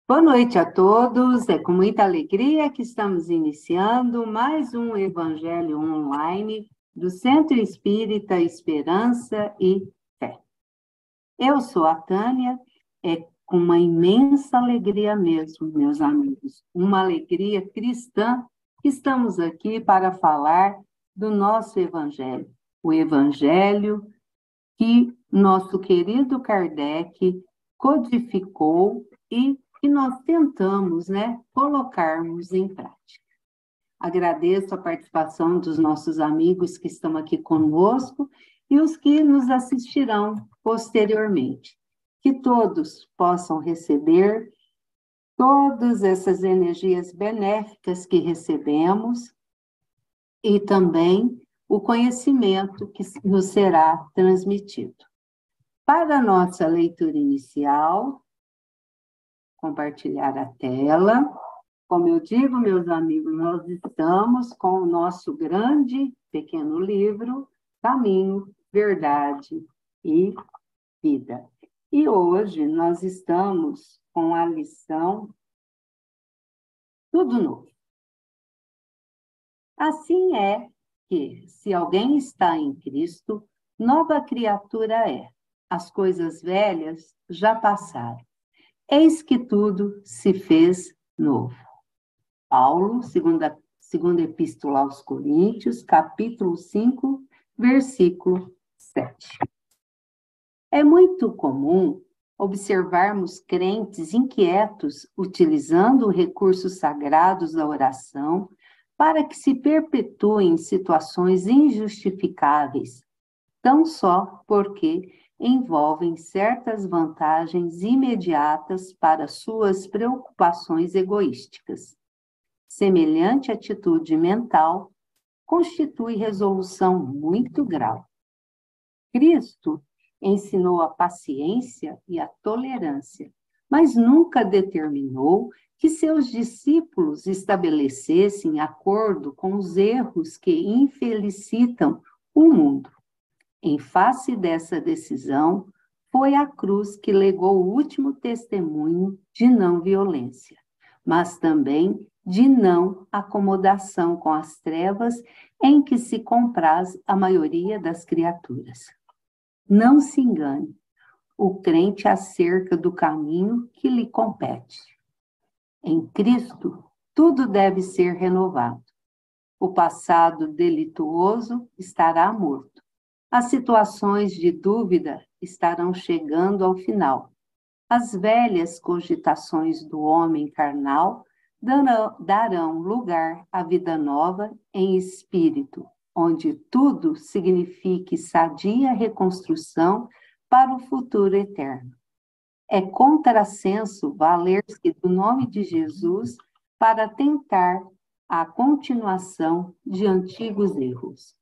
Boa noite a todos. É com muita alegria que estamos iniciando mais um Evangelho online do Centro Espírita Esperança e Fé. Eu sou a Tânia, é com uma imensa alegria mesmo, meus amigos, uma alegria cristã, que estamos aqui para falar do nosso Evangelho, o Evangelho que nosso querido Kardec codificou e que nós tentamos, colocarmos em prática. Agradeço a participação dos nossos amigos que estão aqui conosco e os que nos assistirão posteriormente. Que todos possam receber todas essas energias benéficas que recebemos e também o conhecimento que nos será transmitido. Para a nossa leitura inicial, compartilhar a tela. Como eu digo, meus amigos, nós estamos com o nosso grande, pequeno livro, Caminho, Verdade e Vida. E hoje nós estamos com a lição Tudo Novo. Assim é que, se alguém está em Cristo, nova criatura é. As coisas velhas já passaram. Eis que tudo se fez novo. Paulo, segunda Epístola aos Coríntios, capítulo 5, versículo 7. É muito comum observarmos crentes inquietos utilizando recursos sagrados da oração para que se perpetuem situações injustificáveis, tão só porque envolvem certas vantagens imediatas para suas preocupações egoísticas. Semelhante atitude mental constitui resolução muito grave. Cristo ensinou a paciência e a tolerância, mas nunca determinou que seus discípulos estabelecessem acordo com os erros que infelicitam o mundo. Em face dessa decisão, foi a cruz que legou o último testemunho de não violência, mas também de não acomodação com as trevas em que se compraz a maioria das criaturas. Não se engane, o crente acerca do caminho que lhe compete. Em Cristo, tudo deve ser renovado. O passado delituoso estará morto. As situações de dúvida estarão chegando ao final. As velhas cogitações do homem carnal darão lugar à vida nova em espírito, onde tudo signifique sadia reconstrução para o futuro eterno. É contrassenso valer-se do nome de Jesus para tentar a continuação de antigos erros.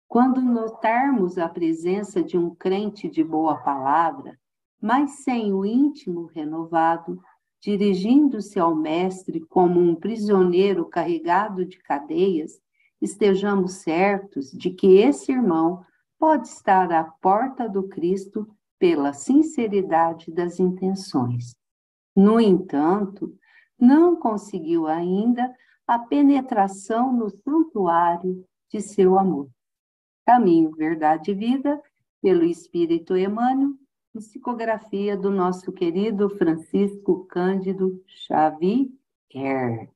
Quando notarmos a presença de um crente de boa palavra, mas sem o íntimo renovado, dirigindo-se ao Mestre como um prisioneiro carregado de cadeias, estejamos certos de que esse irmão pode estar à porta do Cristo pela sinceridade das intenções. No entanto, não conseguiu ainda a penetração no santuário de seu amor. Caminho, Verdade e Vida, pelo Espírito Emmanuel, psicografia do nosso querido Francisco Cândido Xavier.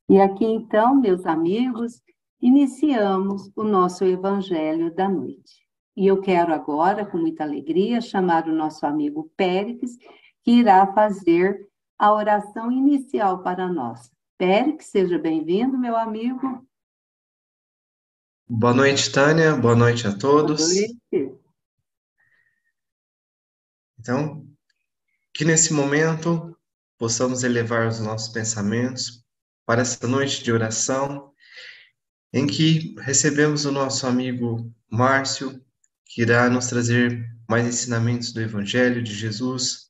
E aqui, então, meus amigos, iniciamos o nosso Evangelho da noite. E eu quero agora, com muita alegria, chamar o nosso amigo Péricles, que irá fazer a oração inicial para nós. Péricles, seja bem-vindo, meu amigo. Boa noite, Tânia. Boa noite a Boa todos. noite. Então, que nesse momento possamos elevar os nossos pensamentos para essa noite de oração, em que recebemos o nosso amigo Márcio, que irá nos trazer mais ensinamentos do Evangelho de Jesus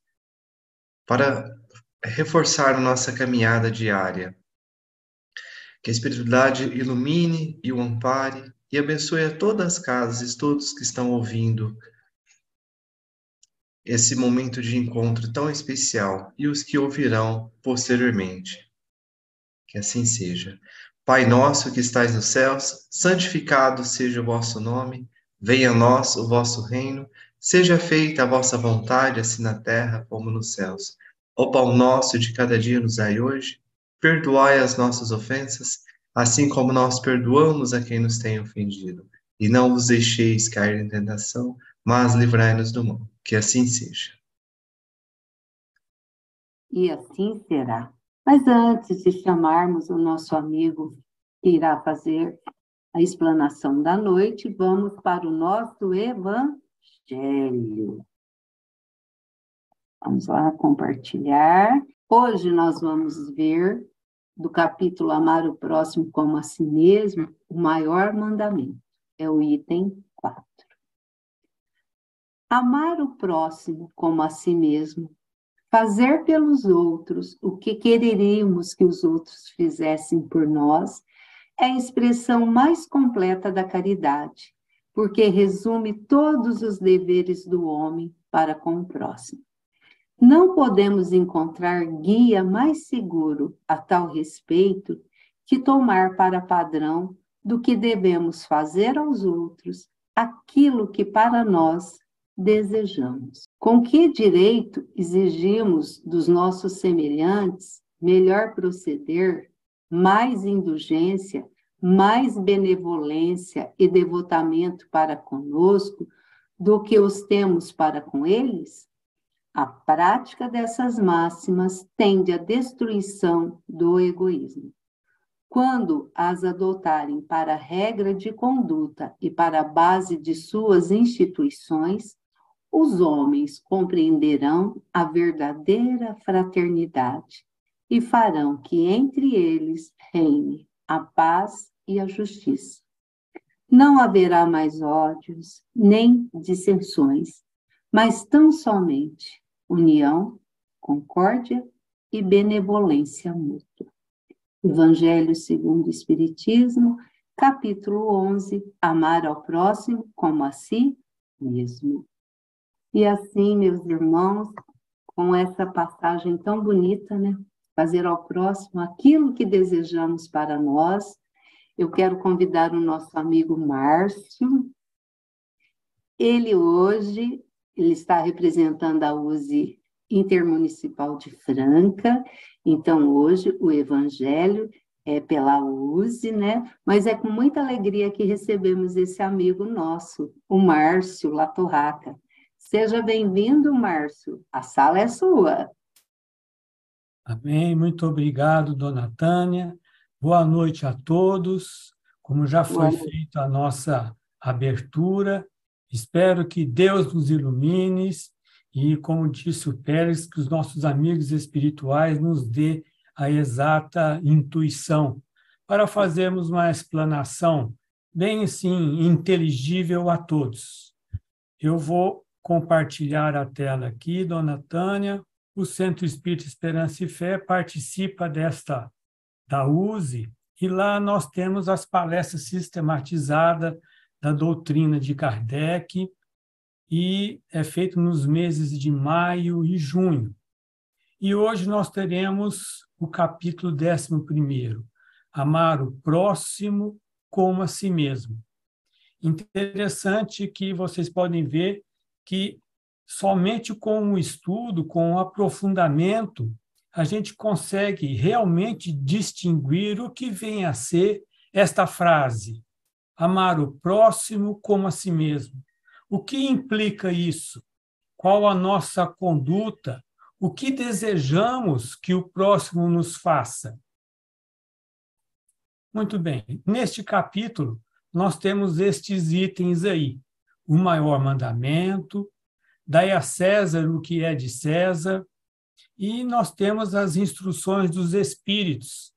para reforçar a nossa caminhada diária. Que a espiritualidade ilumine e o ampare e abençoe a todas as casas e todos que estão ouvindo esse momento de encontro tão especial e os que ouvirão posteriormente. Que assim seja. Pai nosso que estais nos céus, santificado seja o vosso nome, venha a nós o vosso reino, seja feita a vossa vontade, assim na terra como nos céus. O pão nosso de cada dia nos dai hoje, perdoai as nossas ofensas, assim como nós perdoamos a quem nos tem ofendido. E não vos deixeis cair em tentação, mas livrai-nos do mal. Que assim seja. E assim será. Mas antes de chamarmos o nosso amigo que irá fazer a explanação da noite, vamos para o nosso Evangelho. Vamos lá compartilhar. Hoje nós vamos ver do capítulo Amar o Próximo como a si mesmo, o maior mandamento. É o item 4. Amar o próximo como a si mesmo, fazer pelos outros o que quereríamos que os outros fizessem por nós, é a expressão mais completa da caridade, porque resume todos os deveres do homem para com o próximo. Não podemos encontrar guia mais seguro a tal respeito que tomar para padrão do que devemos fazer aos outros aquilo que para nós desejamos. Com que direito exigimos dos nossos semelhantes melhor proceder, mais indulgência, mais benevolência e devotamento para conosco do que os temos para com eles? A prática dessas máximas tende à destruição do egoísmo. Quando as adotarem para regra de conduta e para a base de suas instituições, os homens compreenderão a verdadeira fraternidade e farão que entre eles reine a paz e a justiça. Não haverá mais ódios, nem dissensões, mas tão somente união, concórdia e benevolência mútua. Evangelho segundo o Espiritismo, capítulo 11, amar ao próximo como a si mesmo. E assim, meus irmãos, com essa passagem tão bonita, né? Fazer ao próximo aquilo que desejamos para nós, eu quero convidar o nosso amigo Márcio. Ele está representando a USE Intermunicipal de Franca, então hoje o Evangelho é pela USE, né? Mas é com muita alegria que recebemos esse amigo nosso, o Márcio Latorraca. Seja bem-vindo, Márcio, a sala é sua. Amém, muito obrigado, dona Tânia. Boa noite a todos. Como já foi feita a nossa abertura, espero que Deus nos ilumine e, como disse o Pérez, que os nossos amigos espirituais nos dê a exata intuição para fazermos uma explanação bem assim, inteligível a todos. Eu vou compartilhar a tela aqui, dona Tânia. O Centro Espírita Esperança e Fé participa da USE, e lá nós temos as palestras sistematizadas da doutrina de Kardec, e é feito nos meses de maio e junho. E hoje nós teremos o capítulo 11º, amar o próximo como a si mesmo. Interessante que vocês podem ver que somente com o estudo, com o aprofundamento, a gente consegue realmente distinguir o que vem a ser esta frase, amar o próximo como a si mesmo. O que implica isso? Qual a nossa conduta? O que desejamos que o próximo nos faça? Muito bem, neste capítulo, nós temos estes itens aí. O maior mandamento, dai a César o que é de César, e nós temos as instruções dos Espíritos,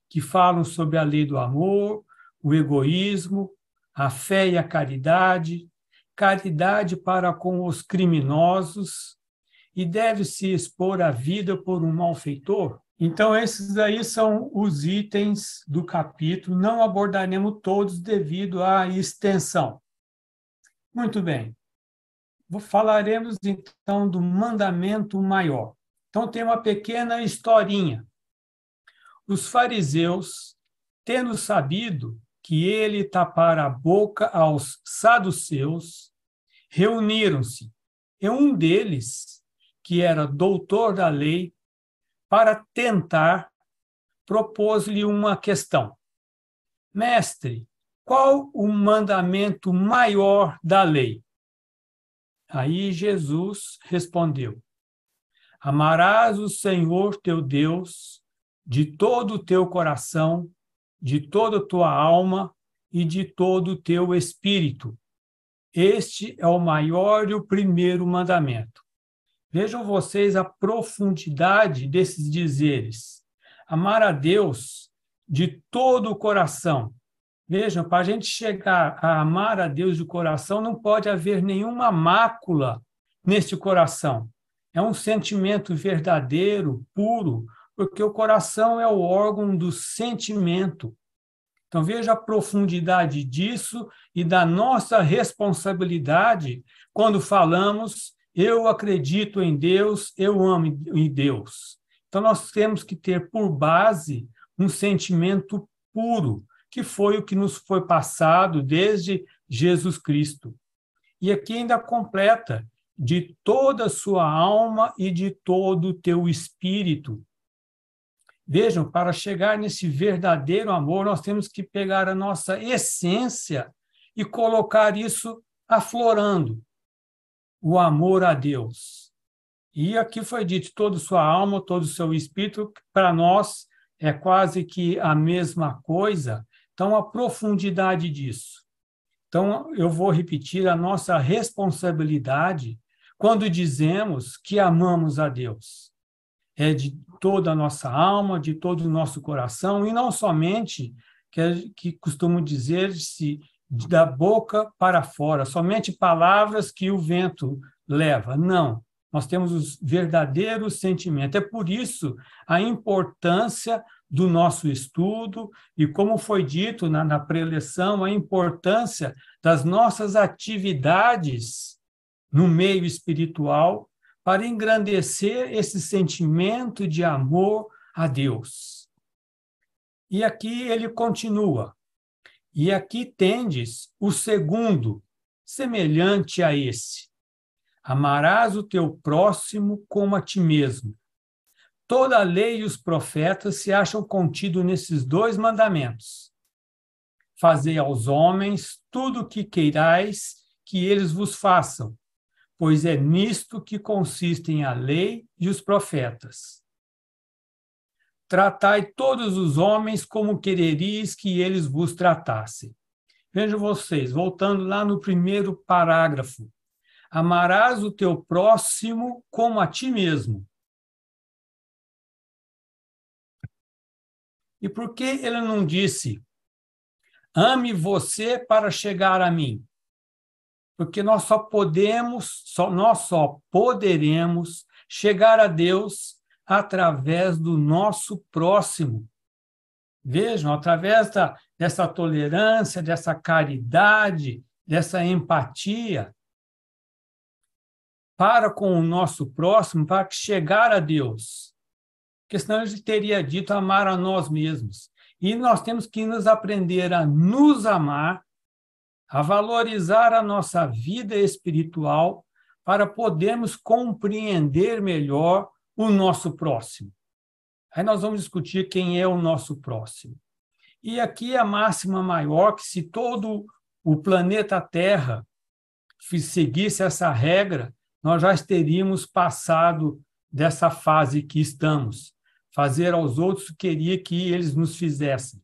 que falam sobre a lei do amor, o egoísmo, a fé e a caridade, caridade para com os criminosos, e deve-se expor a vida por um malfeitor. Então, esses aí são os itens do capítulo, não abordaremos todos devido à extensão. Muito bem. falaremos então do mandamento maior. Então tem uma pequena historinha. Os fariseus, tendo sabido que ele tapara a boca aos saduceus, reuniram-se, e um deles, que era doutor da lei, para tentar, propôs-lhe uma questão. Mestre, qual o mandamento maior da lei? Aí Jesus respondeu: amarás o Senhor teu Deus de todo o teu coração, de toda a tua alma e de todo o teu espírito. Este é o maior e o primeiro mandamento. Vejam vocês a profundidade desses dizeres. Amar a Deus de todo o coração. Vejam, para a gente chegar a amar a Deus de coração, não pode haver nenhuma mácula neste coração. É um sentimento verdadeiro, puro, porque o coração é o órgão do sentimento. Então, veja a profundidade disso e da nossa responsabilidade quando falamos, eu acredito em Deus, eu amo em Deus. Então, nós temos que ter por base um sentimento puro, que foi o que nos foi passado desde Jesus Cristo. E aqui ainda completa, de toda a sua alma e de todo o teu espírito. Vejam, para chegar nesse verdadeiro amor, nós temos que pegar a nossa essência e colocar isso aflorando, o amor a Deus. E aqui foi dito, toda a sua alma, todo o seu espírito, para nós é quase que a mesma coisa. Então, a profundidade disso. Então, eu vou repetir a nossa responsabilidade quando dizemos que amamos a Deus. É de toda a nossa alma, de todo o nosso coração, e não somente, que costumo dizer-se, da boca para fora, somente palavras que o vento leva. Não, nós temos os verdadeiros sentimentos. É por isso a importância do nosso estudo e, como foi dito na preleção, a importância das nossas atividades no meio espiritual, para engrandecer esse sentimento de amor a Deus. E aqui ele continua. E aqui tendes o segundo, semelhante a esse. Amarás o teu próximo como a ti mesmo. Toda a lei e os profetas se acham contidos nesses dois mandamentos. Fazei aos homens tudo o que queirais que eles vos façam, pois é nisto que consistem a lei e os profetas. Tratai todos os homens como quereris que eles vos tratassem. Vejam vocês, voltando lá no primeiro parágrafo. Amarás o teu próximo como a ti mesmo. E por que ele não disse, ame você para chegar a mim? Porque nós só poderemos chegar a Deus através do nosso próximo. Vejam, através dessa tolerância, dessa caridade, dessa empatia para com o nosso próximo, para chegar a Deus. Porque senão ele teria dito amar a nós mesmos. E nós temos que nos aprender a nos amar, a valorizar a nossa vida espiritual para podermos compreender melhor o nosso próximo. Aí nós vamos discutir quem é o nosso próximo. E aqui a máxima maior, que se todo o planeta Terra seguisse essa regra, nós já teríamos passado dessa fase que estamos. Fazer aos outros o que queria que eles nos fizessem.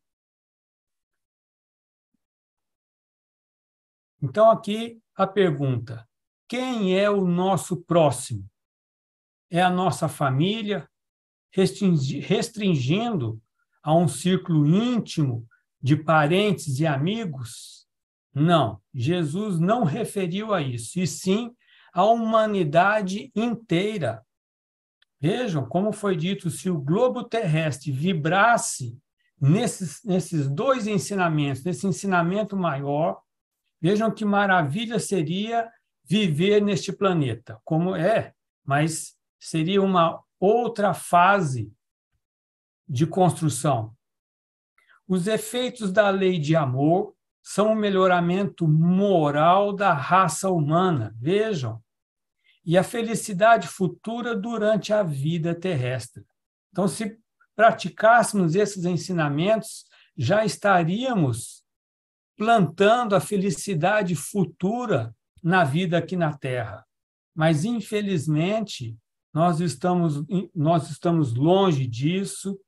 Então, aqui a pergunta, quem é o nosso próximo? É a nossa família, restringindo a um círculo íntimo de parentes e amigos? Não, Jesus não referiu a isso, e sim a humanidade inteira. Vejam como foi dito, se o globo terrestre vibrasse nesses dois ensinamentos, nesse ensinamento maior, vejam que maravilha seria viver neste planeta, como é, mas seria uma outra fase de construção. Os efeitos da lei de amor são o melhoramento moral da raça humana, vejam, e a felicidade futura durante a vida terrestre. Então, se praticássemos esses ensinamentos, já estaríamos plantando a felicidade futura na vida aqui na Terra. Mas, infelizmente, nós estamos longe disso.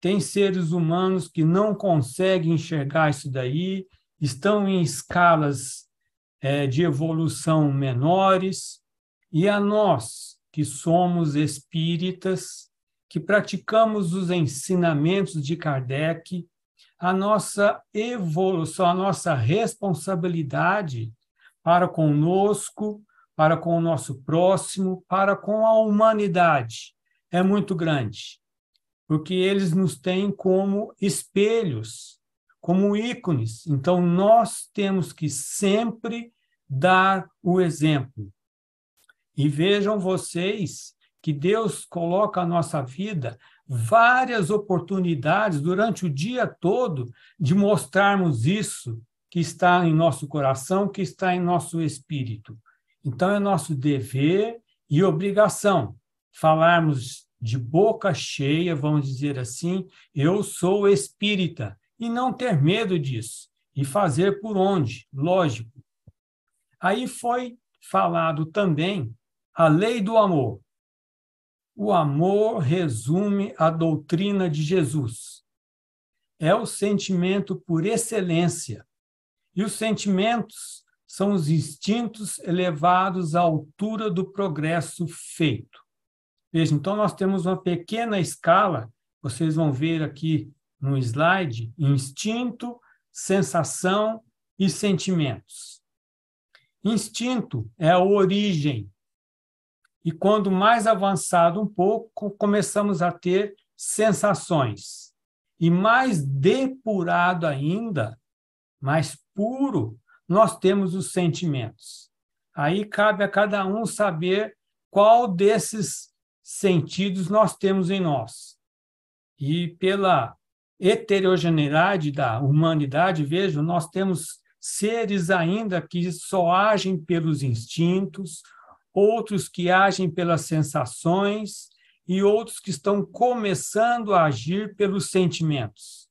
Tem seres humanos que não conseguem enxergar isso daí, estão em escalas de evolução menores, e a nós, que somos espíritas, que praticamos os ensinamentos de Kardec, a nossa evolução, a nossa responsabilidade para conosco, para com o nosso próximo, para com a humanidade é muito grande, porque eles nos têm como espelhos, como ícones. Então, nós temos que sempre dar o exemplo. E vejam vocês que Deus coloca na nossa vida várias oportunidades durante o dia todo de mostrarmos isso que está em nosso coração, que está em nosso espírito. Então, é nosso dever e obrigação falarmos de boca cheia, vamos dizer assim, eu sou espírita, e não ter medo disso, e fazer por onde, lógico. Aí foi falado também a lei do amor. O amor resume a doutrina de Jesus. É o sentimento por excelência. E os sentimentos são os instintos elevados à altura do progresso feito. Veja, então nós temos uma pequena escala, vocês vão ver aqui no slide, instinto, sensação e sentimentos. Instinto é a origem. E quando mais avançado um pouco, começamos a ter sensações. E mais depurado ainda, mais puro, nós temos os sentimentos. Aí cabe a cada um saber qual desses sentidos nós temos em nós. E pela heterogeneidade da humanidade, vejam, nós temos seres ainda que só agem pelos instintos, outros que agem pelas sensações e outros que estão começando a agir pelos sentimentos.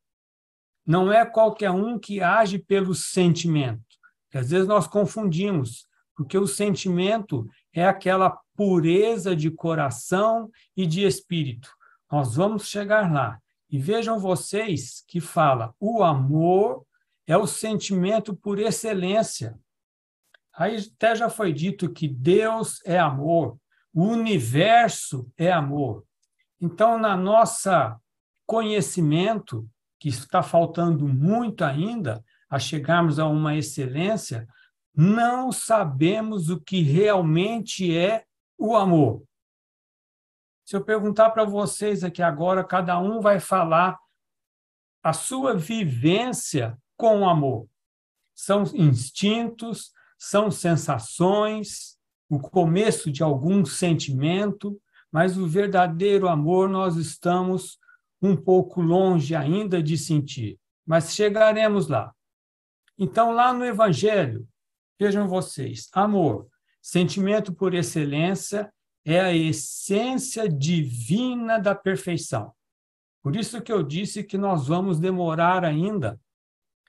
Não é qualquer um que age pelo sentimento, que às vezes nós confundimos, porque o sentimento é aquela pureza de coração e de espírito. Nós vamos chegar lá. E vejam vocês que fala, o amor é o sentimento por excelência. Aí até já foi dito que Deus é amor, o universo é amor. Então, na nossa conhecimento, que está faltando muito ainda a chegarmos a uma excelência, não sabemos o que realmente é o amor. Se eu perguntar para vocês aqui agora, cada um vai falar a sua vivência com o amor. São instintos, são sensações, o começo de algum sentimento, mas o verdadeiro amor nós estamos um pouco longe ainda de sentir, mas chegaremos lá. Então, lá no Evangelho, vejam vocês, amor, sentimento por excelência, é a essência divina da perfeição. Por isso que eu disse que nós vamos demorar ainda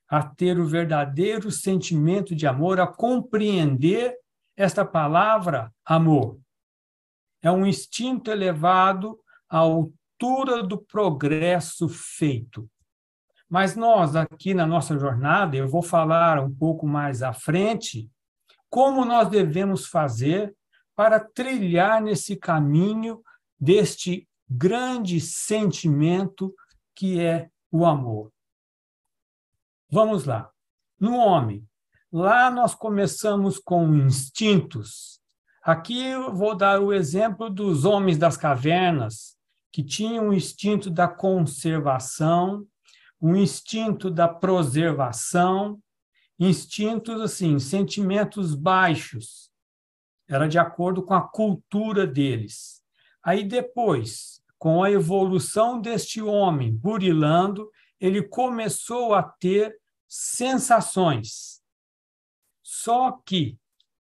a ter o verdadeiro sentimento de amor, a compreender esta palavra amor. É um instinto elevado à altura do progresso feito. Mas nós, aqui na nossa jornada, eu vou falar um pouco mais à frente, como nós devemos fazer para trilhar nesse caminho deste grande sentimento que é o amor. Vamos lá. No homem, lá nós começamos com instintos. Aqui eu vou dar o exemplo dos homens das cavernas, que tinham o instinto da conservação, o instinto da preservação, instintos assim, sentimentos baixos, era de acordo com a cultura deles. Aí depois, com a evolução deste homem burilando, ele começou a ter sensações. Só que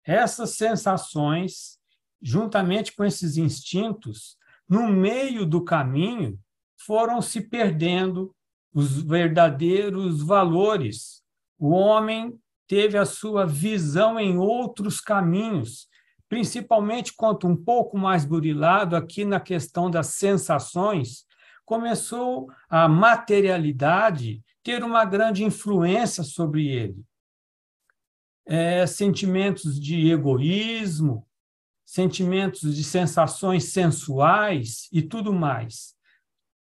essas sensações, juntamente com esses instintos, no meio do caminho, foram se perdendo os verdadeiros valores. O homem teve a sua visão em outros caminhos, principalmente quanto um pouco mais burilado aqui na questão das sensações, começou a materialidade ter uma grande influência sobre ele. Sentimentos de egoísmo, sentimentos de sensações sensuais e tudo mais.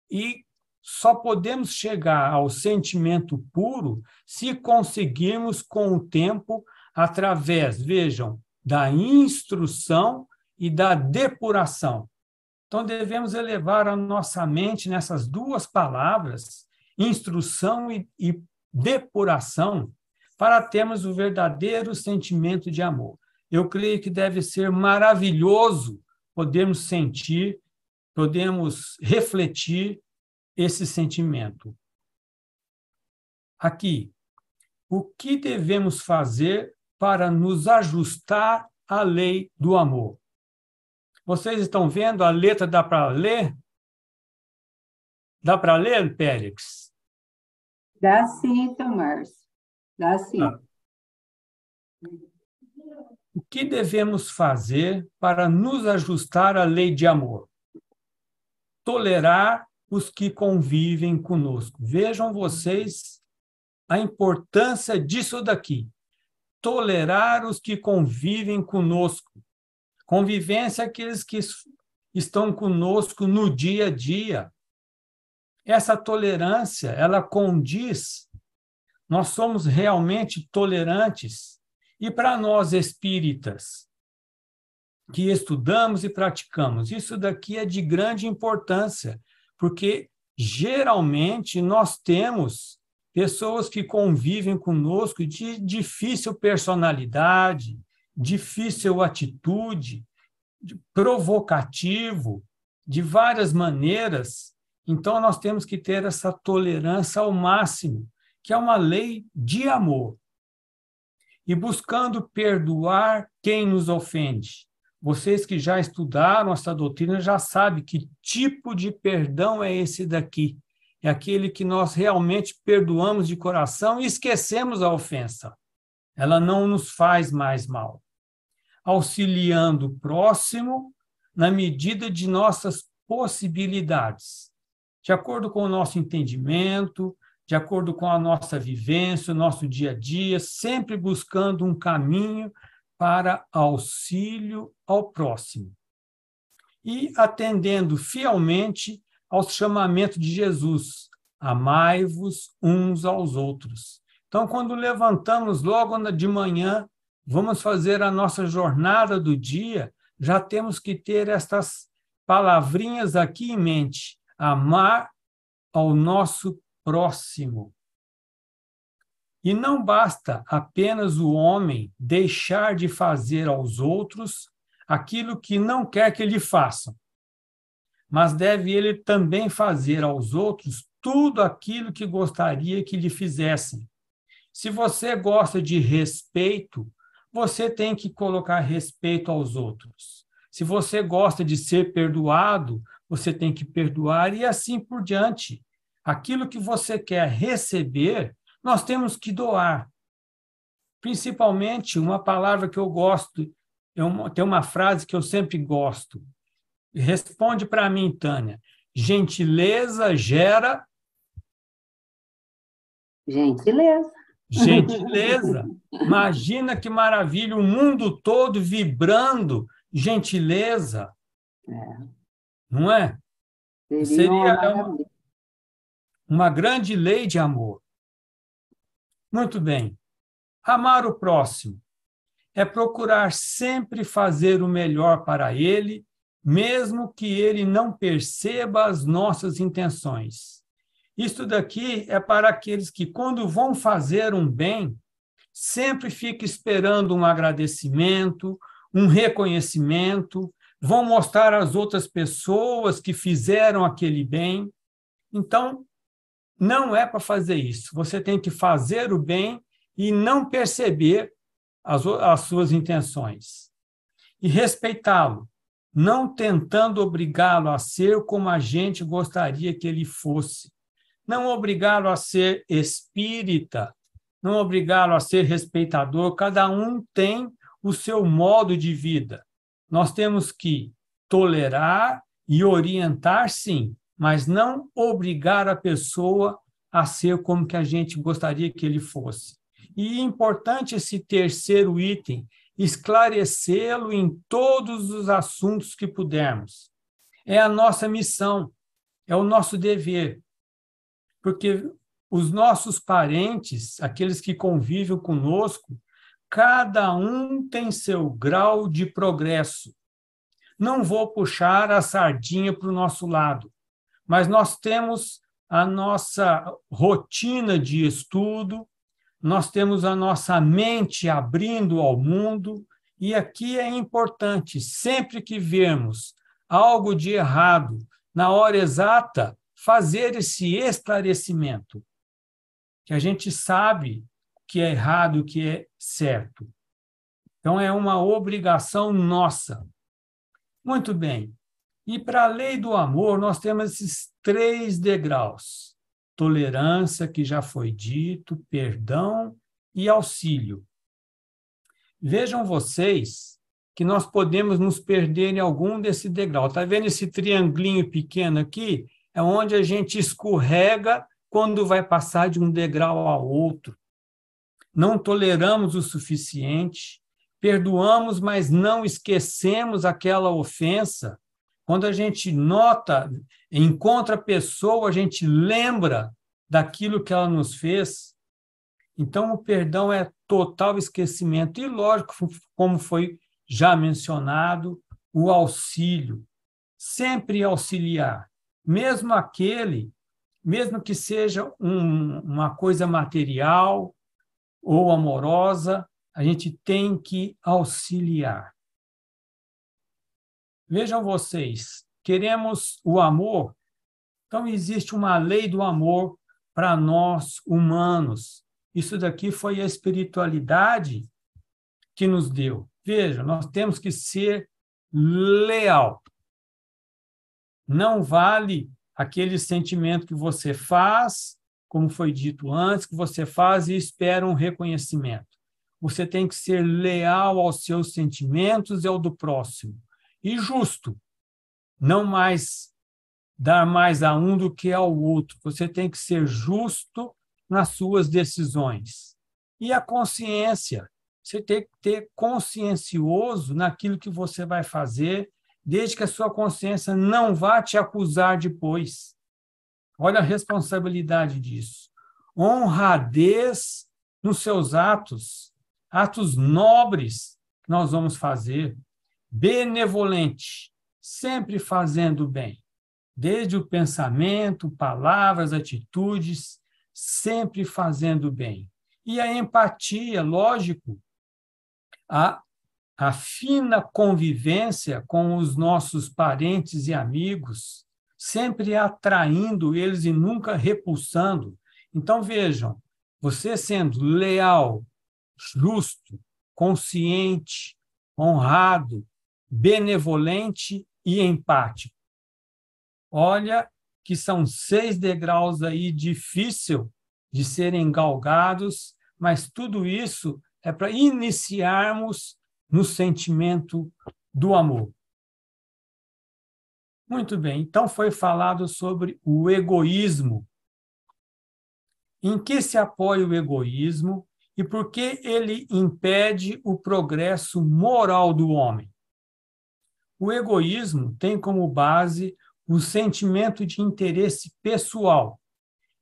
E só podemos chegar ao sentimento puro se conseguirmos, com o tempo, através, vejam, da instrução e da depuração. Então, devemos elevar a nossa mente nessas duas palavras, instrução e depuração, para termos o verdadeiro sentimento de amor. Eu creio que deve ser maravilhoso podermos sentir, podemos refletir esse sentimento. Aqui, o que devemos fazer para nos ajustar à lei do amor? Vocês estão vendo a letra? Dá para ler? Dá para ler, Périx? Dá sim, então, Márcio. Dá sim. O que devemos fazer para nos ajustar à lei de amor? Tolerar os que convivem conosco. Vejam vocês a importância disso daqui. Tolerar os que convivem conosco. Convivência é aqueles que estão conosco no dia a dia. Essa tolerância, ela condiz. Nós somos realmente tolerantes. E para nós espíritas, que estudamos e praticamos, isso daqui é de grande importância, porque geralmente nós temos pessoas que convivem conosco de difícil personalidade, difícil atitude, provocativo, de várias maneiras. Então, nós temos que ter essa tolerância ao máximo, que é uma lei de amor. E buscando perdoar quem nos ofende. Vocês que já estudaram essa doutrina já sabem que tipo de perdão é esse daqui. É aquele que nós realmente perdoamos de coração e esquecemos a ofensa. Ela não nos faz mais mal. Auxiliando o próximo na medida de nossas possibilidades, de acordo com o nosso entendimento, de acordo com a nossa vivência, o nosso dia a dia, sempre buscando um caminho para auxílio ao próximo. E atendendo fielmente ao chamamento de Jesus, amai-vos uns aos outros. Então, quando levantamos logo de manhã, vamos fazer a nossa jornada do dia, já temos que ter estas palavrinhas aqui em mente, amar ao nosso próximo. E não basta apenas o homem deixar de fazer aos outros aquilo que não quer que lhe façam, mas deve ele também fazer aos outros tudo aquilo que gostaria que lhe fizessem. Se você gosta de respeito, você tem que colocar respeito aos outros. Se você gosta de ser perdoado, você tem que perdoar e assim por diante. Aquilo que você quer receber, nós temos que doar. Principalmente, uma palavra que eu gosto, tem uma frase que eu sempre gosto. Responde para mim, Tânia. Gentileza gera... Gentileza. Gentileza. Imagina que maravilha, o mundo todo vibrando gentileza. Não é? Seria uma grande lei de amor. Muito bem. Amar o próximo é procurar sempre fazer o melhor para ele, mesmo que ele não perceba as nossas intenções. Isto daqui é para aqueles que, quando vão fazer um bem, sempre fica esperando um agradecimento, um reconhecimento, vão mostrar às outras pessoas que fizeram aquele bem. Então, não é para fazer isso. Você tem que fazer o bem e não perceber as suas intenções. E respeitá-lo, não tentando obrigá-lo a ser como a gente gostaria que ele fosse. Não obrigá-lo a ser espírita, não obrigá-lo a ser respeitador. Cada um tem o seu modo de vida. Nós temos que tolerar e orientar, sim, mas não obrigar a pessoa a ser como que a gente gostaria que ele fosse. E é importante esse terceiro item, esclarecê-lo em todos os assuntos que pudermos. É a nossa missão, é o nosso dever, porque os nossos parentes, aqueles que convivem conosco, cada um tem seu grau de progresso. Não vou puxar a sardinha para o nosso lado, mas nós temos a nossa rotina de estudo, nós temos a nossa mente abrindo ao mundo, e aqui é importante, sempre que vermos algo de errado, na hora exata, fazer esse esclarecimento, que a gente sabe o que é errado e o que é certo. Então, é uma obrigação nossa. Muito bem. E para a lei do amor, nós temos esses 3 degraus. Tolerância, que já foi dito, perdão e auxílio. Vejam vocês que nós podemos nos perder em algum desse degrau. Está vendo esse triangulinho pequeno aqui? É onde a gente escorrega quando vai passar de um degrau ao outro. Não toleramos o suficiente, perdoamos, mas não esquecemos aquela ofensa. Quando a gente nota, encontra a pessoa, a gente lembra daquilo que ela nos fez. Então, o perdão é total esquecimento. E, lógico, como foi já mencionado, o auxílio. Sempre auxiliar. Mesmo que seja uma coisa material ou amorosa, a gente tem que auxiliar. Vejam vocês, queremos o amor, então existe uma lei do amor para nós humanos. Isso daqui foi a espiritualidade que nos deu. Veja, nós temos que ser leal. Não vale aquele sentimento que você faz, como foi dito antes, que você faz e espera um reconhecimento. Você tem que ser leal aos seus sentimentos e ao do próximo. E justo, não mais dar mais a um do que ao outro. Você tem que ser justo nas suas decisões. E a consciência, você tem que ter consciencioso naquilo que você vai fazer, desde que a sua consciência não vá te acusar depois. Olha a responsabilidade disso. Honradez nos seus atos, atos nobres que nós vamos fazer. Benevolente, sempre fazendo bem, desde o pensamento, palavras, atitudes, sempre fazendo bem. E a empatia, lógico, a fina convivência com os nossos parentes e amigos, sempre atraindo eles e nunca repulsando. Então, vejam, você sendo leal, justo, consciente, honrado, benevolente e empático. Olha que são 6 degraus aí difícil de serem galgados, mas tudo isso é para iniciarmos no sentimento do amor. Muito bem, então foi falado sobre o egoísmo. Em que se apoia o egoísmo e por que ele impede o progresso moral do homem? O egoísmo tem como base o sentimento de interesse pessoal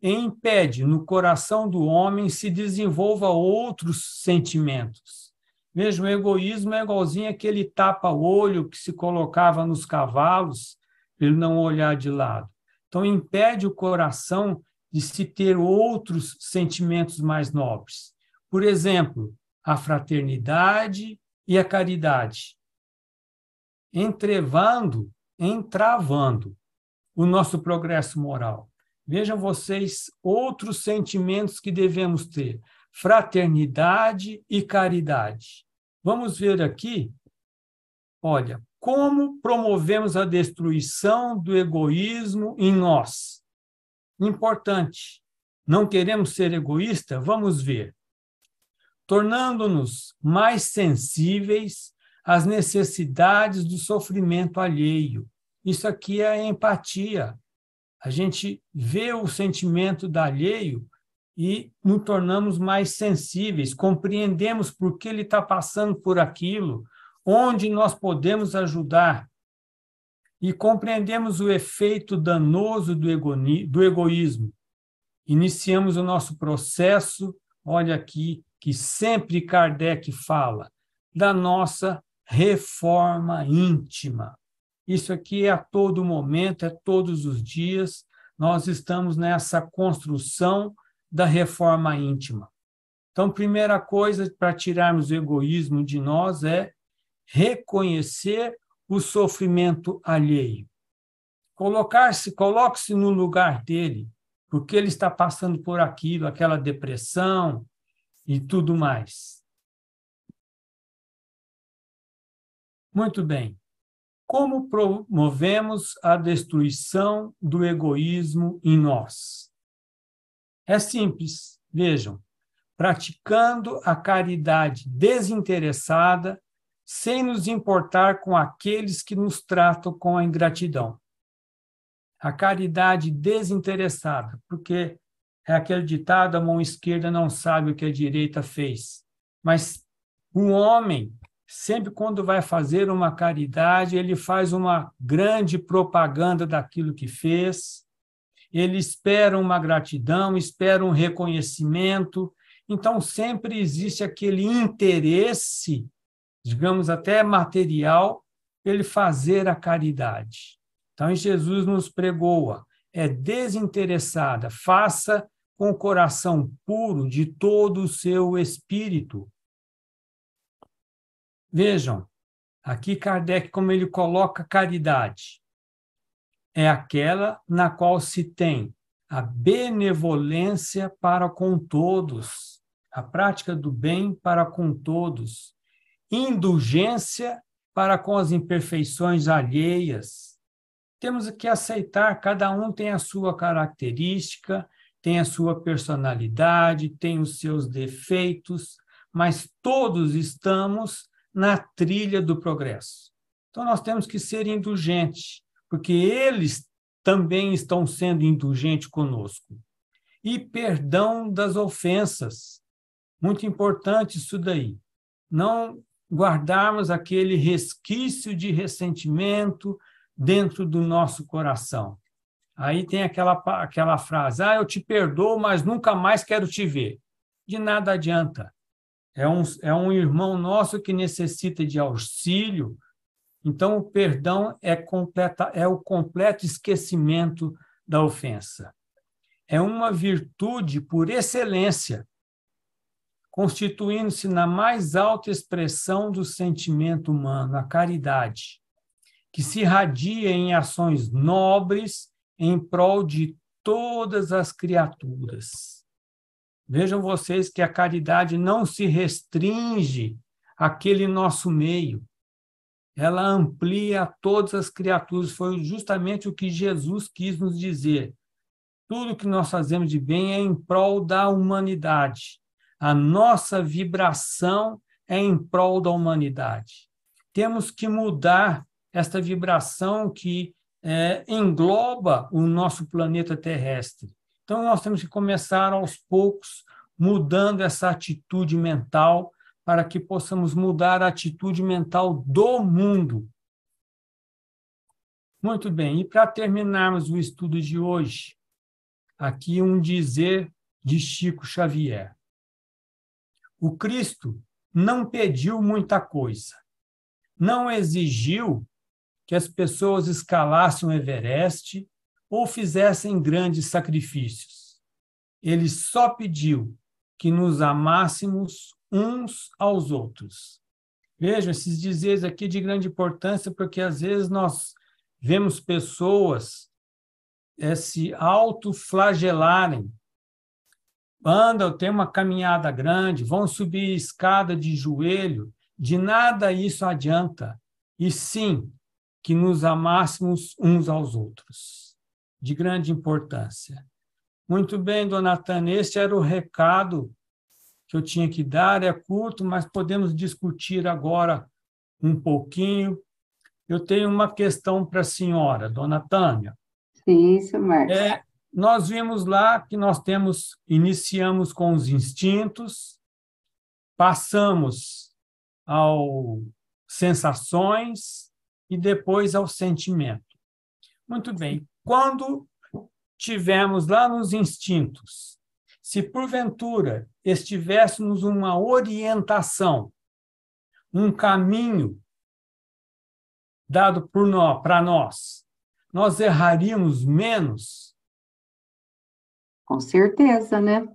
e impede no coração do homem se desenvolva outros sentimentos. Veja, o egoísmo é igualzinho aquele tapa-olho que se colocava nos cavalos para ele não olhar de lado. Então, impede o coração de se ter outros sentimentos mais nobres. Por exemplo, a fraternidade e a caridade, entravando o nosso progresso moral. Vejam vocês outros sentimentos que devemos ter: fraternidade e caridade. Vamos ver aqui, olha, como promovemos a destruição do egoísmo em nós. Importante. Não queremos ser egoístas? Vamos ver. Tornando-nos mais sensíveis às necessidades do sofrimento alheio. Isso aqui é a empatia. A gente vê o sentimento do alheio e nos tornamos mais sensíveis, compreendemos por que ele está passando por aquilo, onde nós podemos ajudar, e compreendemos o efeito danoso do egoísmo. Iniciamos o nosso processo, olha aqui, que sempre Kardec fala, da nossa reforma íntima. Isso aqui é a todo momento, é todos os dias, nós estamos nessa construção da reforma íntima. Então, primeira coisa para tirarmos o egoísmo de nós é reconhecer o sofrimento alheio. Coloque-se no lugar dele, porque ele está passando por aquilo, aquela depressão e tudo mais. Muito bem. Como promovemos a destruição do egoísmo em nós? É simples, vejam, praticando a caridade desinteressada, sem nos importar com aqueles que nos tratam com a ingratidão. A caridade desinteressada, porque é aquele ditado: a mão esquerda não sabe o que a direita fez. Mas o homem, sempre quando vai fazer uma caridade, ele faz uma grande propaganda daquilo que fez, ele espera uma gratidão, espera um reconhecimento, então sempre existe aquele interesse, digamos até material, ele fazer a caridade. Então, Jesus nos pregoa, é desinteressada, faça com o coração puro de todo o seu espírito. Vejam, aqui Kardec, como ele coloca caridade, é aquela na qual se tem a benevolência para com todos, a prática do bem para com todos, indulgência para com as imperfeições alheias. Temos que aceitar, cada um tem a sua característica, tem a sua personalidade, tem os seus defeitos, mas todos estamos na trilha do progresso. Então, nós temos que ser indulgentes, porque eles também estão sendo indulgentes conosco. E perdão das ofensas. Muito importante isso daí. Não guardarmos aquele resquício de ressentimento dentro do nosso coração. Aí tem aquela frase: eu te perdoo, mas nunca mais quero te ver. De nada adianta. É um irmão nosso que necessita de auxílio, então o perdão é o completo esquecimento da ofensa. É uma virtude por excelência, constituindo-se na mais alta expressão do sentimento humano, a caridade, que se irradia em ações nobres em prol de todas as criaturas. Vejam vocês que a caridade não se restringe àquele nosso meio. Ela amplia a todas as criaturas. Foi justamente o que Jesus quis nos dizer. Tudo que nós fazemos de bem é em prol da humanidade. A nossa vibração é em prol da humanidade. Temos que mudar esta vibração que engloba o nosso planeta terrestre. Então, nós temos que começar aos poucos, mudando essa atitude mental, para que possamos mudar a atitude mental do mundo. Muito bem, e para terminarmos o estudo de hoje, aqui um dizer de Chico Xavier. O Cristo não pediu muita coisa, não exigiu que as pessoas escalassem o Everest ou fizessem grandes sacrifícios. Ele só pediu que nos amássemos uns aos outros. Veja, esses dizeres aqui de grande importância, porque às vezes nós vemos pessoas se autoflagelarem. Andam, tem uma caminhada grande, vão subir escada de joelho, de nada isso adianta. E sim, que nos amássemos uns aos outros. De grande importância. Muito bem, dona Tânia, este era o recado que eu tinha que dar, é curto, mas podemos discutir agora um pouquinho. Eu tenho uma questão para a senhora, dona Tânia. Sim, seu Márcio. Nós vimos lá que iniciamos com os instintos, passamos ao sensações e depois ao sentimento. Muito bem. Quando tivemos lá nos instintos, se porventura estivéssemos uma orientação, um caminho dado por nós, para nós erraríamos menos? Com certeza, né?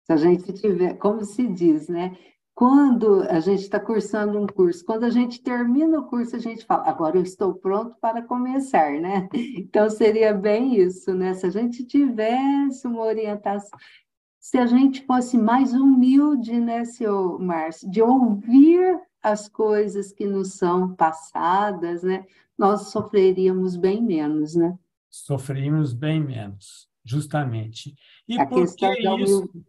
Se a gente tiver, como se diz, né? Quando a gente está cursando um curso, quando a gente termina o curso, a gente fala, agora eu estou pronto para começar, né? Então, seria bem isso, né? Se a gente tivesse uma orientação, se a gente fosse mais humilde, né, seu Márcio, de ouvir as coisas que nos são passadas, né? Nós sofreríamos bem menos, né? Sofreríamos bem menos, justamente. A questão da humildade.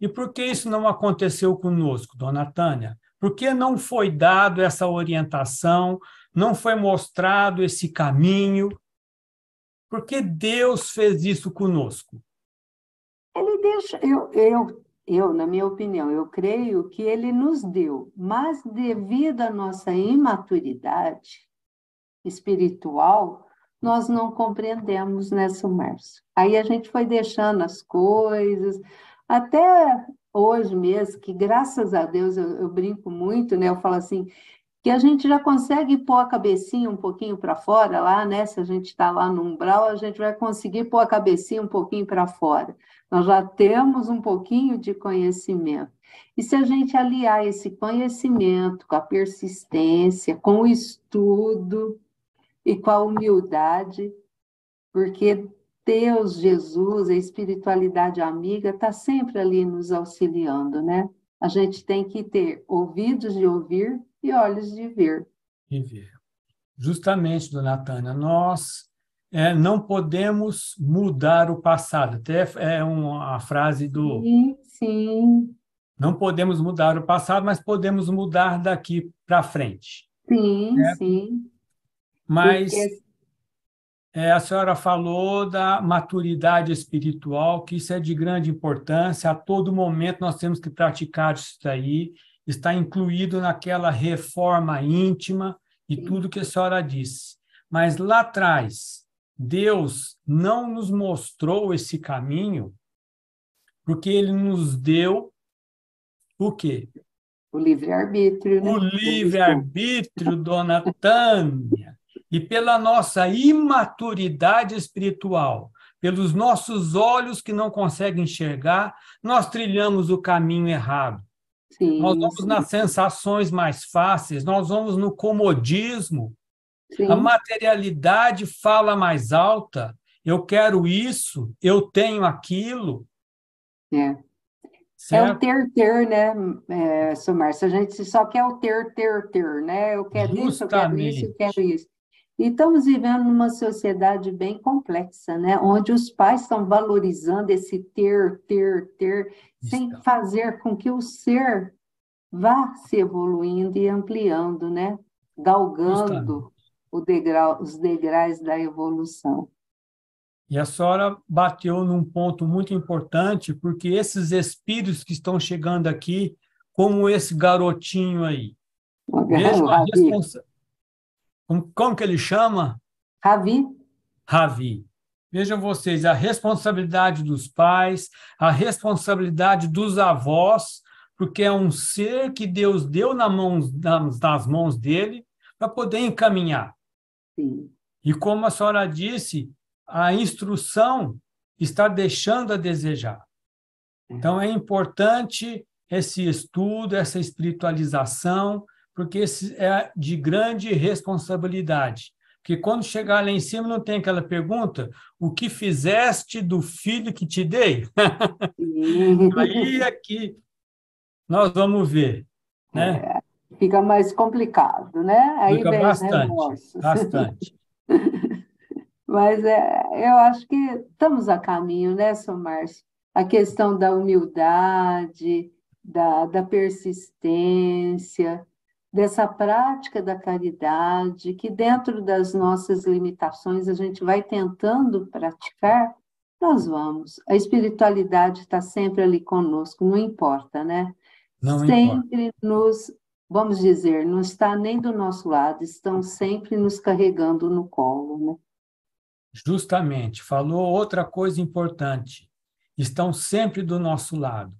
E por que isso não aconteceu conosco, dona Tânia? Por que não foi dado essa orientação, não foi mostrado esse caminho? Por que Deus fez isso conosco? Ele deixa, na minha opinião, eu creio que ele nos deu, mas devido à nossa imaturidade espiritual, nós não compreendemos, né, Márcio? Aí a gente foi deixando as coisas, até hoje mesmo, que graças a Deus eu brinco muito, né? Eu falo assim, que a gente já consegue pôr a cabecinha um pouquinho para fora lá, né? Se a gente está lá no umbral, a gente vai conseguir pôr a cabecinha um pouquinho para fora. Nós já temos um pouquinho de conhecimento. E se a gente aliar esse conhecimento com a persistência, com o estudo e com a humildade, porque Deus, Jesus, a espiritualidade amiga, está sempre ali nos auxiliando, né? A gente tem que ter ouvidos de ouvir e olhos de ver. De ver. Justamente, dona Tânia, nós não podemos mudar o passado. Até é uma frase do... Sim, sim. Não podemos mudar o passado, mas podemos mudar daqui para frente. Sim, né? sim. Mas Porque... a senhora falou da maturidade espiritual, que isso é de grande importância. A todo momento nós temos que praticar isso aí. Está incluído naquela reforma íntima e tudo que a senhora disse. Mas lá atrás, Deus não nos mostrou esse caminho porque Ele nos deu o quê? O livre-arbítrio, né? O livre-arbítrio, dona Tânia. E pela nossa imaturidade espiritual, pelos nossos olhos que não conseguem enxergar, nós trilhamos o caminho errado. Sim, Nós vamos nas sensações mais fáceis, nós vamos no comodismo. sim. A materialidade fala mais alta. Eu quero isso, eu tenho aquilo. É o ter, né, seu Márcio? A gente só quer o ter, né? Eu quero isso, eu quero isso, eu quero isso. E estamos vivendo numa sociedade bem complexa, né? Onde os pais estão valorizando esse ter, sem fazer com que o ser vá se evoluindo e ampliando, né? Galgando os degraus da evolução. E a senhora bateu num ponto muito importante, porque esses espíritos que estão chegando aqui, como esse garotinho aí, vejam a como que ele chama? Ravi. Vejam vocês, a responsabilidade dos pais, a responsabilidade dos avós, porque é um ser que Deus deu nas mãos dele para poder encaminhar. Sim. E como a senhora disse, a instrução está deixando a desejar. Então, é importante esse estudo, essa espiritualização, porque esse é de grande responsabilidade. Porque quando chegar lá em cima, não tem aquela pergunta: o que fizeste do filho que te dei? Aí é que nós vamos ver, né? Fica mais complicado, né? Aí Fica vem os bastante, remorsos. bastante. Mas eu acho que estamos a caminho, né, Sr. Márcio? A questão da humildade, da persistência, dessa prática da caridade, que dentro das nossas limitações a gente vai tentando praticar, nós vamos. A espiritualidade está sempre ali conosco, não importa, né? Não importa. Sempre nos, vamos dizer, não está nem do nosso lado, estão sempre nos carregando no colo, né? Justamente, falou outra coisa importante. Estão sempre do nosso lado.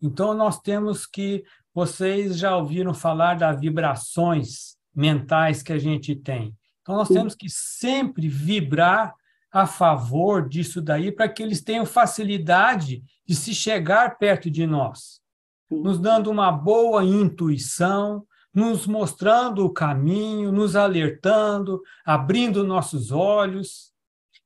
Então, nós temos que. Vocês já ouviram falar das vibrações mentais que a gente tem. Então, nós Sim, temos que sempre vibrar a favor disso daí, para que eles tenham facilidade de se chegar perto de nós, sim, nos dando uma boa intuição, nos mostrando o caminho, nos alertando, abrindo nossos olhos.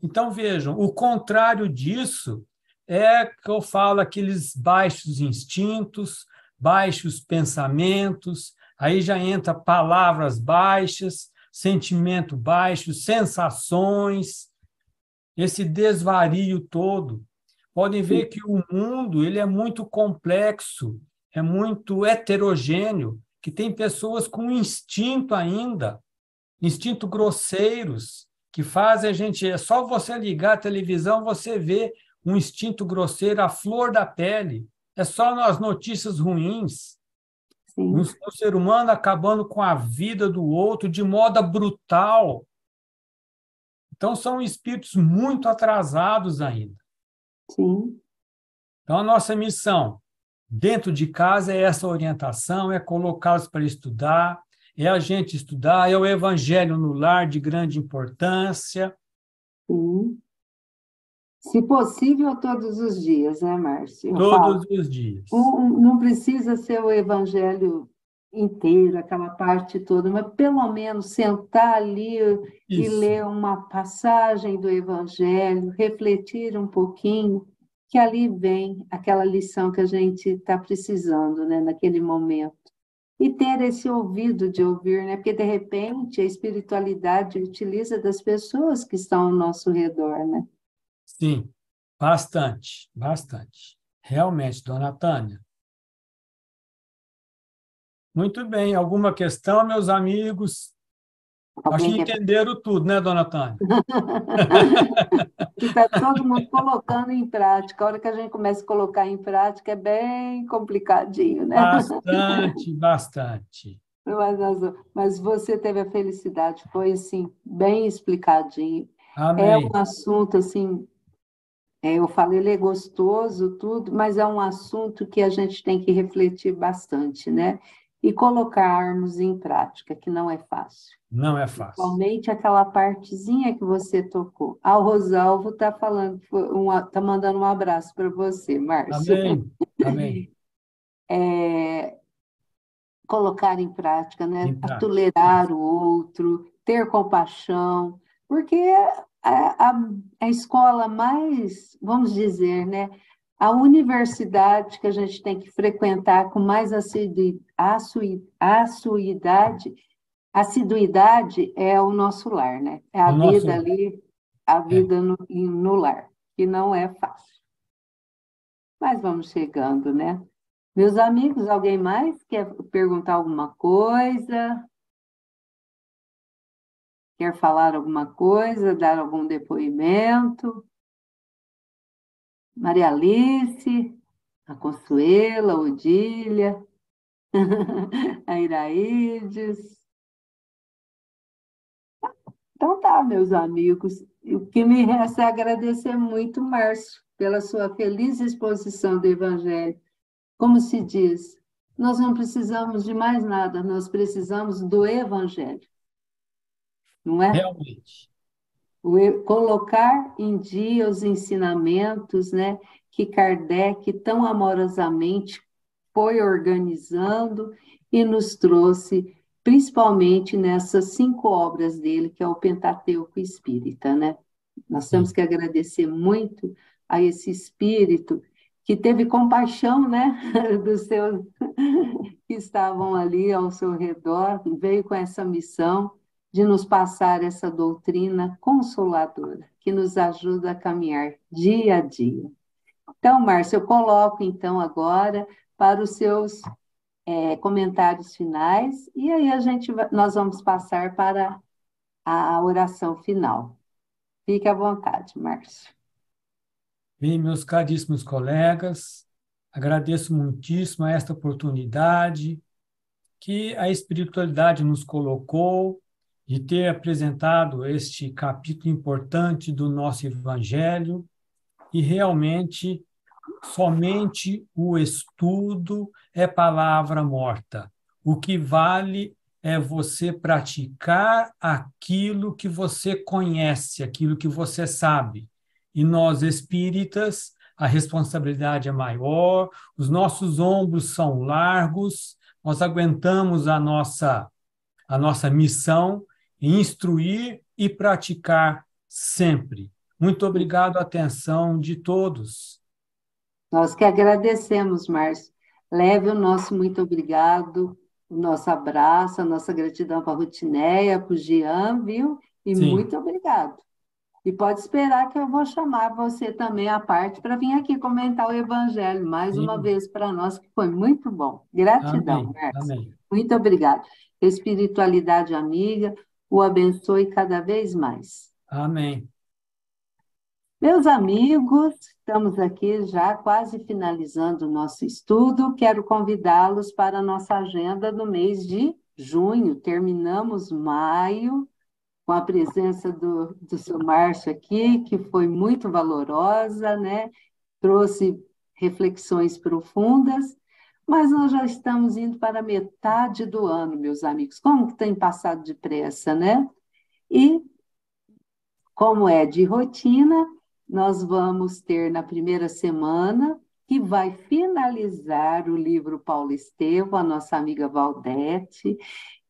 Então, vejam, o contrário disso é que eu falo aqueles baixos instintos, baixos pensamentos, aí já entra palavras baixas, sentimento baixo, sensações, esse desvario todo. Podem ver que o mundo ele é muito complexo, é muito heterogêneo, que tem pessoas com instinto ainda, instinto grosseiros, que fazem a gente. É só você ligar a televisão, você vê um instinto grosseiro à flor da pele. É só nas notícias ruins. sim, Um ser humano acabando com a vida do outro de modo brutal. Então, são espíritos muito atrasados ainda. sim. Então, a nossa missão dentro de casa é essa orientação, é colocá-los para estudar, é a gente estudar, é o evangelho no lar de grande importância. Sim. Se possível, todos os dias, né, Márcio? Eu falo, Todos os dias. não precisa ser o evangelho inteiro, aquela parte toda, mas pelo menos sentar ali e Isso. ler uma passagem do evangelho, refletir um pouquinho, que ali vem aquela lição que a gente está precisando, né, naquele momento. E ter esse ouvido de ouvir, né? Porque, de repente, a espiritualidade utiliza das pessoas que estão ao nosso redor, né? Sim, bastante, bastante. Realmente, dona Tânia. Muito bem. Alguma questão, meus amigos? Acho Alguém que quer entenderam tudo, né, dona Tânia? que está todo mundo colocando em prática. A hora que a gente começa a colocar em prática é bem complicadinho, né? Bastante, bastante. Mas você teve a felicidade, foi assim, bem explicadinho. É um Amém. assunto assim, eu falei, ele é gostoso, tudo, mas é um assunto que a gente tem que refletir bastante, né? E colocarmos em prática, que não é fácil. Não é fácil. Principalmente aquela partezinha que você tocou. Ah, o Rosalvo está falando, tá mandando um abraço para você, Márcio. Amém. Amém. Colocar em prática, né? Em A prática. tolerar o outro, ter compaixão, porque a escola mais, vamos dizer, né? A universidade que a gente tem que frequentar com mais assiduidade é o nosso lar, né? É a O nosso vida lar. ali, a É. vida no lar, que não é fácil. Mas vamos chegando, né? Meus amigos, alguém mais quer perguntar alguma coisa? Quer falar alguma coisa? Dar algum depoimento? Maria Alice, a Consuela, a Odília, a Iraídes. Então tá, meus amigos. O que me resta é agradecer muito, Márcio, pela sua feliz exposição do Evangelho. Como se diz, nós não precisamos de mais nada, nós precisamos do Evangelho, não é? Realmente. Colocar em dia os ensinamentos, né, que Kardec tão amorosamente foi organizando e nos trouxe principalmente nessas 5 obras dele, que é o Pentateuco Espírita, né? Nós temos que agradecer muito a esse espírito que teve compaixão, né, dos seus que estavam ali ao seu redor, veio com essa missão de nos passar essa doutrina consoladora, que nos ajuda a caminhar dia a dia. Então, Márcia, eu coloco então agora para os seus comentários finais, e aí nós vamos passar para a oração final. Fique à vontade, Márcio. Bem, meus caríssimos colegas, agradeço muitíssimo a esta oportunidade que a espiritualidade nos colocou de ter apresentado este capítulo importante do nosso Evangelho, e realmente somente o estudo é palavra morta. O que vale é você praticar aquilo que você conhece, aquilo que você sabe. E nós, espíritas, a responsabilidade é maior, os nossos ombros são largos, nós aguentamos a nossa missão em instruir e praticar sempre. Muito obrigado a atenção de todos. Nós que agradecemos, Márcio. Leve o nosso muito obrigado, o nosso abraço, a nossa gratidão para a Rutineia, para o Jean, viu? E Sim. muito obrigado. E pode esperar que eu vou chamar você também à parte para vir aqui comentar o Evangelho mais uma vez para nós, que foi muito bom. Gratidão, Amém. Márcio. Amém. Muito obrigado. Espiritualidade amiga, o abençoe cada vez mais. Amém. Meus amigos, estamos aqui já quase finalizando o nosso estudo. Quero convidá-los para a nossa agenda do mês de junho. Terminamos maio com a presença do seu Márcio aqui, que foi muito valorosa, né? Trouxe reflexões profundas, mas nós já estamos indo para a metade do ano, meus amigos. Como que tem passado depressa, né? E, como é de rotina, nós vamos ter na primeira semana, que vai finalizar o livro Paulo Estevam, a nossa amiga Valdete,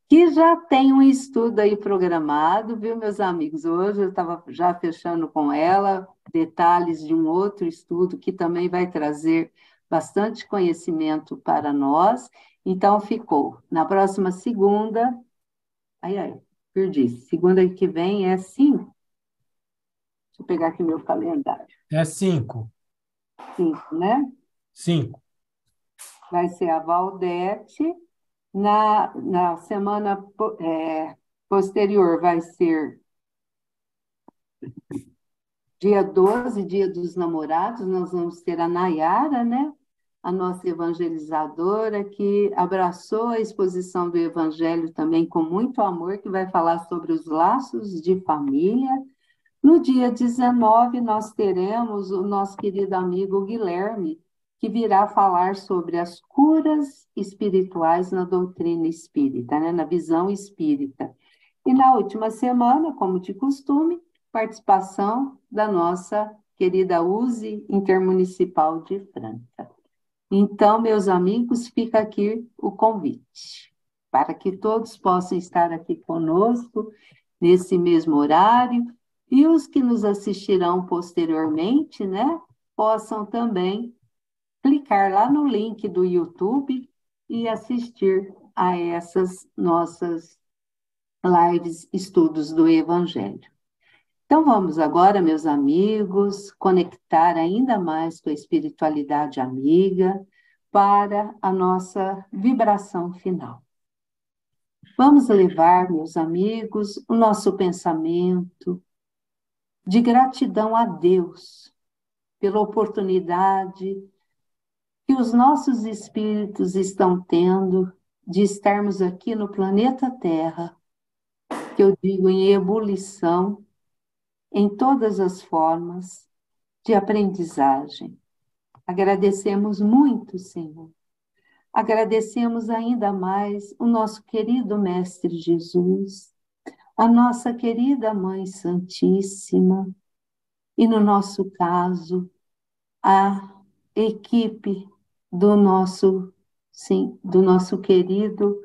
que já tem um estudo aí programado, viu, meus amigos? Hoje eu estava já fechando com ela detalhes de um outro estudo que também vai trazer bastante conhecimento para nós. Então, ficou. Na próxima segunda, perdi. Segunda que vem é 5. Deixa eu pegar aqui meu calendário. É 5. 5, né? 5. Vai ser a Valdete. Na semana posterior vai ser dia 12, Dia dos Namorados, nós vamos ter a Nayara, né? A nossa evangelizadora, que abraçou a exposição do Evangelho também com muito amor, que vai falar sobre os laços de família. No dia 19, nós teremos o nosso querido amigo Guilherme, que virá falar sobre as curas espirituais na doutrina espírita, né? Na visão espírita. E na última semana, como de costume, participação da nossa querida USE Intermunicipal de Franca. Então, meus amigos, fica aqui o convite, para que todos possam estar aqui conosco nesse mesmo horário, e os que nos assistirão posteriormente, né, possam também clicar lá no link do YouTube e assistir a essas nossas lives, estudos do Evangelho. Então, vamos agora, meus amigos, conectar ainda mais com a espiritualidade amiga para a nossa vibração final. Vamos levar, meus amigos, o nosso pensamento de gratidão a Deus pela oportunidade que os nossos espíritos estão tendo de estarmos aqui no planeta Terra, que eu digo em ebulição, em todas as formas de aprendizagem. Agradecemos muito, Senhor. Agradecemos ainda mais o nosso querido Mestre Jesus, a nossa querida Mãe Santíssima, e no nosso caso, a equipe do nosso querido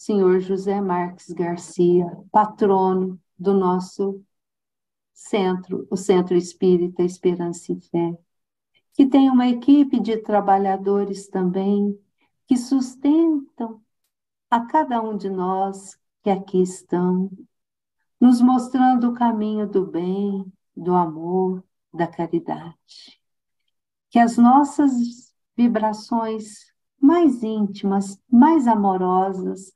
Senhor José Marques Garcia, patrono do nosso centro, o Centro Espírita Esperança e Fé, que tem uma equipe de trabalhadores também que sustentam a cada um de nós que aqui estão, nos mostrando o caminho do bem, do amor, da caridade. Que as nossas vibrações mais íntimas, mais amorosas,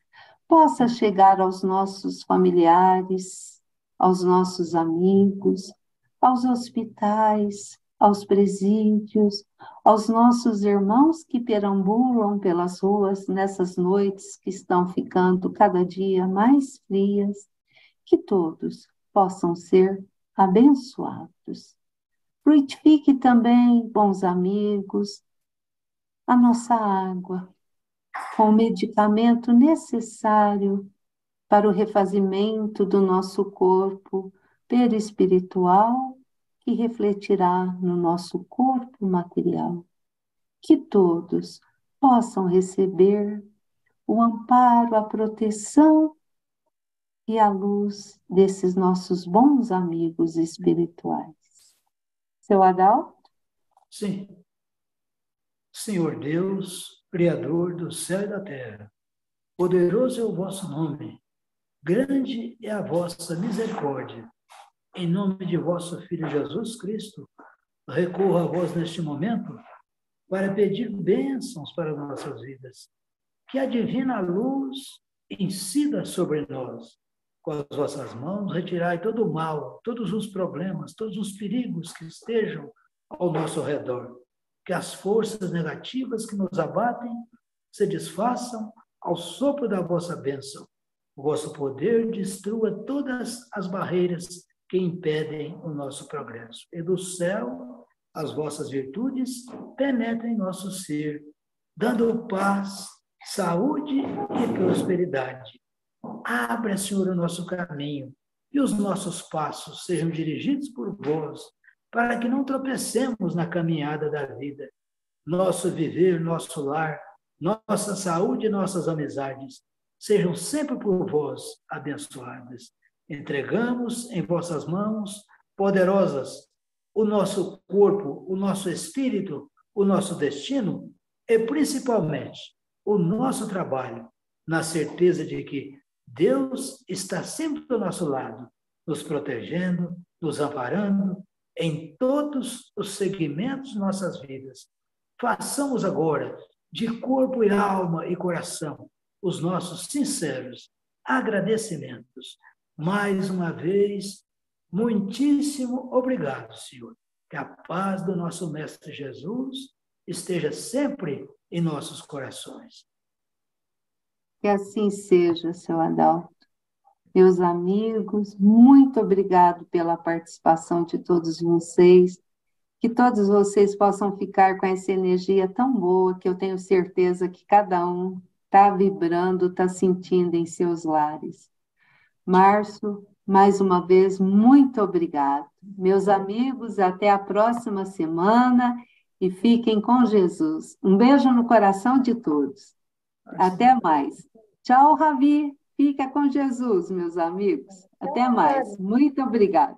possam chegar aos nossos familiares, aos nossos amigos, aos hospitais, aos presídios, aos nossos irmãos que perambulam pelas ruas nessas noites que estão ficando cada dia mais frias, que todos possam ser abençoados. Frutifique também, bons amigos, a nossa água, com o medicamento necessário para o refazimento do nosso corpo perispiritual, que refletirá no nosso corpo material. Que todos possam receber o amparo, a proteção e a luz desses nossos bons amigos espirituais. Seu Adalto? Sim. Senhor Deus, Criador do céu e da terra, poderoso é o vosso nome, grande é a vossa misericórdia. Em nome de vosso Filho Jesus Cristo, recorro a vós neste momento para pedir bênçãos para nossas vidas. Que a divina luz incida sobre nós. Com as vossas mãos, retirai todo o mal, todos os problemas, todos os perigos que estejam ao nosso redor. Que as forças negativas que nos abatem se desfaçam ao sopro da vossa bênção. O vosso poder destrua todas as barreiras que impedem o nosso progresso. E do céu, as vossas virtudes penetrem em nosso ser, dando paz, saúde e prosperidade. Abra, Senhor, o nosso caminho e os nossos passos sejam dirigidos por vós, para que não tropecemos na caminhada da vida. Nosso viver, nosso lar, nossa saúde e nossas amizades sejam sempre por vós abençoadas. Entregamos em vossas mãos poderosas o nosso corpo, o nosso espírito, o nosso destino e, principalmente, o nosso trabalho, na certeza de que Deus está sempre do nosso lado, nos protegendo, nos amparando em todos os segmentos de nossas vidas. Façamos agora, de corpo e alma e coração, os nossos sinceros agradecimentos. Mais uma vez, muitíssimo obrigado, Senhor. Que a paz do nosso Mestre Jesus esteja sempre em nossos corações. Que assim seja, seu Adalto. Meus amigos, muito obrigado pela participação de todos vocês. Que todos vocês possam ficar com essa energia tão boa que eu tenho certeza que cada um está vibrando, está sentindo em seus lares. Márcio, mais uma vez, muito obrigado. Meus amigos, até a próxima semana e fiquem com Jesus. Um beijo no coração de todos. Até mais. Tchau, Ravi. Fica com Jesus, meus amigos. Até mais. Muito obrigada.